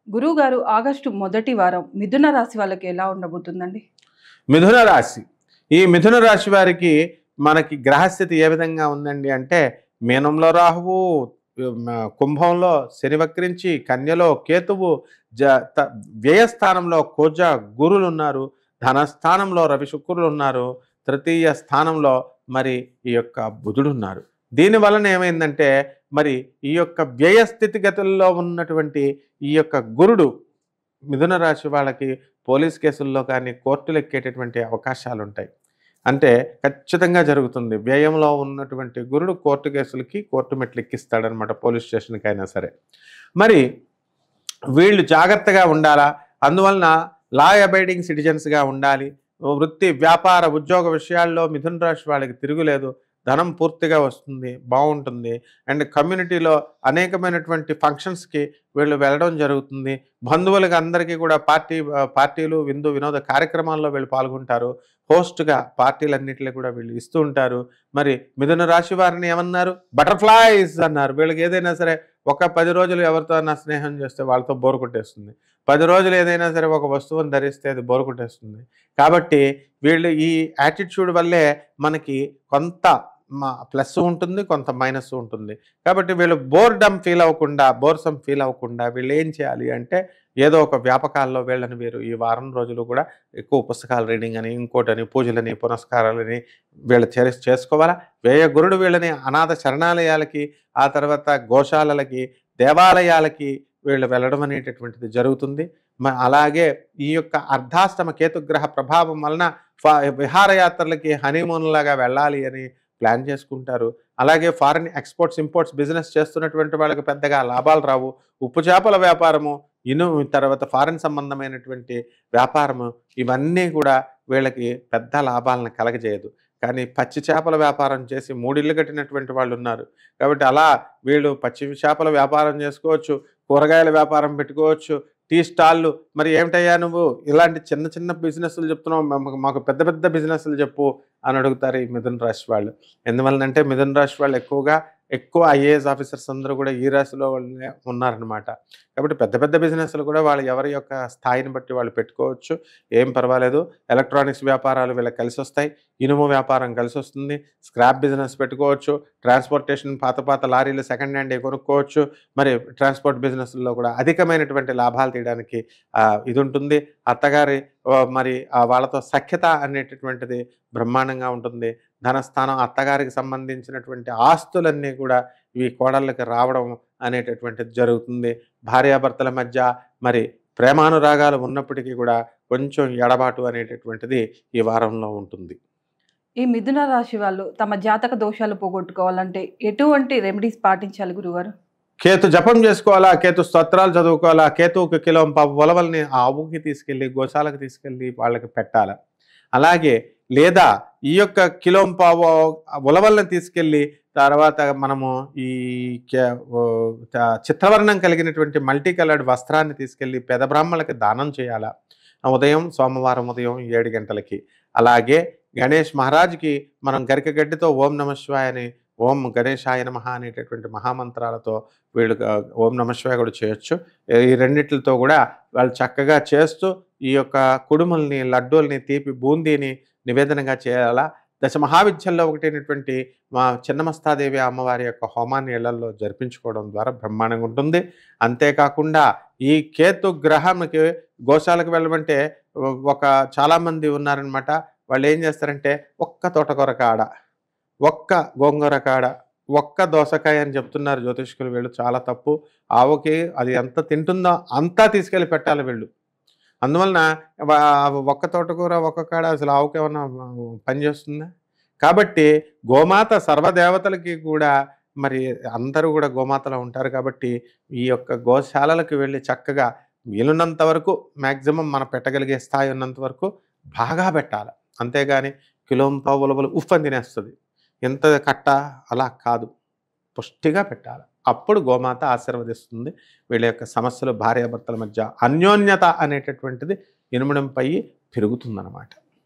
గురువుగారు ఆగస్టు మొదటి వారం మిథున రాశి వాళ్ళకి ఎలా ఉండబోతుందండి? మిథున రాశి. ఈ మిథున రాశి వారికి మనకి గ్రహస్థితి ఏ విధంగా ఉందండి అంటే, మీనంలో రాహువు, కుంభంలో శని వక్రించి, కన్యలో కేతువు, జ త వ్యయస్థానంలో కుజ గురులున్నారు, ధనస్థానంలో రవి శుక్రులున్నారు, తృతీయ స్థానంలో మరి ఈ యొక్క బుధుడున్నారు. దీని వలన ఏమైందంటే, మరి ఈ యొక్క వ్యయ స్థితిగతుల్లో ఉన్నటువంటి ఈ యొక్క గురుడు మిథున రాశి వాళ్ళకి పోలీస్ కేసుల్లో కానీ కోర్టులు ఎక్కేటటువంటి అవకాశాలు ఉంటాయి. అంటే ఖచ్చితంగా జరుగుతుంది. వ్యయంలో ఉన్నటువంటి గురుడు కోర్టు కేసులకి కోర్టు మెట్లు ఎక్కిస్తాడనమాట, పోలీస్ స్టేషన్‌కైనా సరే. మరి వీళ్ళు జాగ్రత్తగా ఉండాలా? అందువలన లా అబైడింగ్ సిటిజన్స్‌గా ఉండాలి. వృత్తి, వ్యాపార, ఉద్యోగ విషయాల్లో మిథున రాశి వాళ్ళకి తిరుగులేదు. ధనం పూర్తిగా వస్తుంది, బావుంటుంది. అండ్ కమ్యూనిటీలో అనేకమైనటువంటి ఫంక్షన్స్‌కి వీళ్ళు వెళ్ళడం జరుగుతుంది. బంధువులకి అందరికీ కూడా పార్టీలు, విందు వినోద కార్యక్రమాల్లో వీళ్ళు పాల్గొంటారు. హోస్ట్‌గా పార్టీలన్నిటిని కూడా వీళ్ళు ఇస్తూ ఉంటారు. మరి మిథున రాశి వారిని ఏమన్నారు? బటర్‌ఫ్లైస్ అన్నారు. వీళ్ళకి ఏదైనా సరే ఒక 10 రోజులు ఎవరితో అన్నా స్నేహం చేస్తే వాళ్ళతో బోర్ కొట్టేస్తుంది. 10 రోజులు ఏదైనా సరే ఒక వస్తువుని ధరిస్తే అది బోర్ కొట్టేస్తుంది. కాబట్టి వీళ్ళు ఈ యాటిట్యూడ్ వల్లే మనకి కొంత ప్లస్ ఉంటుంది, కొంత మైనస్ ఉంటుంది. కాబట్టి వీళ్ళు బోర్సమ్ ఫీల్ అవ్వకుండా వీళ్ళు ఏం చేయాలి అంటే, ఏదో ఒక వ్యాపకాల్లో వీళ్ళని వీరు ఈ వారం రోజులు కూడా ఎక్కువ పుస్తకాల రీడింగ్ అని, ఇంకోటని, పూజలని, పునస్కారాలని వీళ్ళు చేసుకోవాలా. వ్యయ గురుడు వీళ్ళని అనాథ శరణాలయాలకి, ఆ తర్వాత గోశాలలకి, దేవాలయాలకి వీళ్ళు వెళ్ళడం అనేటటువంటిది జరుగుతుంది. అలాగే ఈ యొక్క అర్ధాష్టమ కేతుగ్రహ ప్రభావం వలన విహారయాత్రలకి, హనీమూన్ లాగా వెళ్ళాలి అని ప్లాన్ చేసుకుంటారు. అలాగే ఫారిన్ ఎక్స్‌పోర్ట్స్, ఇంపోర్ట్స్ బిజినెస్ చేస్తున్నటువంటి వాళ్ళకి పెద్దగా లాభాలు రావు. ఉప్పు చేపల వ్యాపారము, తర్వాత ఫారిన్ సంబంధమైనటువంటి వ్యాపారము, ఇవన్నీ కూడా వీళ్ళకి పెద్ద లాభాలను కలగజేయదు. కానీ పచ్చి చేపల వ్యాపారం చేసి 3 ఇళ్ళు కట్టినటువంటి వాళ్ళు ఉన్నారు. కాబట్టి అలా వీళ్ళు పచ్చి చేపల వ్యాపారం చేసుకోవచ్చు, కూరగాయల వ్యాపారం పెట్టుకోవచ్చు, టీ స్టాల్లు. మరి ఏమిటయ్యా నువ్వు ఇలాంటి చిన్న చిన్న బిజినెస్‌లు చెప్తున్నావు, మాకు పెద్ద పెద్ద బిజినెస్‌లు చెప్పు అని అడుగుతారు ఈ మిథున రాశి వాళ్ళు. ఎందువలనంటే మిథున రాశి వాళ్ళు ఎక్కువ ఐఏఎస్ ఆఫీసర్స్ అందరూ కూడా ఈ రాశిలో వాళ్ళే ఉన్నారనమాట. కాబట్టి పెద్ద పెద్ద బిజినెస్‌లు కూడా వాళ్ళు ఎవరి యొక్క స్థాయిని బట్టి వాళ్ళు పెట్టుకోవచ్చు. ఏం పర్వాలేదు. ఎలక్ట్రానిక్స్ వ్యాపారాలు వీళ్ళకి కలిసొస్తాయి. ఇనుము వ్యాపారం కలిసొస్తుంది. స్క్రాప్ బిజినెస్ పెట్టుకోవచ్చు. ట్రాన్స్‌పోర్టేషన్, పాత లారీలు సెకండ్ హ్యాండ్‌వి కొనుక్కోవచ్చు. మరి ట్రాన్స్‌పోర్ట్ బిజినెస్‌ల్లో కూడా అధికమైనటువంటి లాభాలు తీయడానికి ఇది ఉంటుంది. అత్తగారి మరి వాళ్ళతో సఖ్యత అనేటటువంటిది బ్రహ్మాండంగా ఉంటుంది. ధనస్థానం, అత్తగారికి సంబంధించినటువంటి ఆస్తులన్నీ కూడా ఇవి కోడళ్ళకి రావడం అనేటటువంటిది జరుగుతుంది. భార్యాభర్తల మధ్య మరి ప్రేమానురాగాలు ఉన్నప్పటికీ కూడా కొంచెం ఎడబాటు అనేటటువంటిది ఈ వారంలో ఉంటుంది. ఈ మిథున రాశి వాళ్ళు తమ జాతక దోషాలు పోగొట్టుకోవాలంటే ఎటువంటి రెమెడీస్ పాటించాలి గురుగారు? కేతు జపం చేసుకోవాలా, కేతు స్తోత్రాలు చదువుకోవాలా, కేతువుకి కిలోం ఉలవల్ని ఆ ఆవుకి తీసుకెళ్ళి గోశాలకు తీసుకెళ్ళి వాళ్ళకి పెట్టాలి. అలాగే లేదా ఈ యొక్క కిలోం ఉలవల్ని తీసుకెళ్ళి తర్వాత మనము ఈ చిత్రవర్ణం కలిగినటువంటి మల్టీ కలర్డ్ వస్త్రాన్ని తీసుకెళ్ళి పేద బ్రాహ్మణులకి దానం చేయాలా సోమవారం ఉదయం 7 గంటలకి. అలాగే గణేష్ మహారాజ్కి మనం గరిక గడ్డితో ఓం నమఃశివాయ అని, ఓం గణేశాయ నమః అనేటటువంటి మహామంత్రాలతో వీళ్ళు ఓం నమఃశివాయ కూడా చేయొచ్చు. ఈ రెండిట్లతో కూడా వాళ్ళు చక్కగా చేస్తూ ఈ యొక్క కుడుముల్ని, లడ్డూల్ని, తీపి బూందీని నివేదనగా చేయాలా. దశమహావిద్యల్లో ఒకటైనటువంటి మా చిన్నమస్తాదేవి అమ్మవారి యొక్క హోమాన్ని ఇళ్లల్లో జరిపించుకోవడం ద్వారా బ్రహ్మాండంగా ఉంటుంది. అంతేకాకుండా ఈ కేతు గ్రహంకి గోశాలకు వెళ్ళమంటే చాలామంది ఉన్నారనమాట. వాళ్ళు ఏం చేస్తారంటే ఒక్క తోటకూర కాడ, ఒక్క గోంగూర కాడ, ఒక్క దోసకాయ అని చెప్తున్నారు జ్యోతిష్కులు. వీళ్ళు చాలా తప్పు. ఆవుకి అది ఎంత తింటుందో అంతా తీసుకెళ్ళి పెట్టాలి వీళ్ళు. అందువలన ఒక్క తోటకూర ఒక్క కాడ అసలు ఆవుకి ఏమన్నా పనిచేస్తుందా? కాబట్టి గోమాత సర్వదేవతలకి కూడా మరి అందరూ కూడా గోమాతలో ఉంటారు. కాబట్టి ఈ యొక్క గోశాలలకు వెళ్ళి చక్కగా వీలున్నంత వరకు మ్యాక్సిమం మనం పెట్టగలిగే స్థాయి ఉన్నంత వరకు బాగా పెట్టాలి. అంతేగాని కిలోంపావు ఉలవలు ఉఫ్ఫని తినేస్తుంది. ఎంత కట్ట అలా కాదు, పుష్టిగా పెట్టాలి. అప్పుడు గోమాత ఆశీర్వదిస్తుంది. వీళ్ళ యొక్క సమస్యలు భార్యాభర్తల మధ్య అన్యోన్యత అనేటటువంటిది ఇనుమడంపై పెరుగుతుందన్నమాట.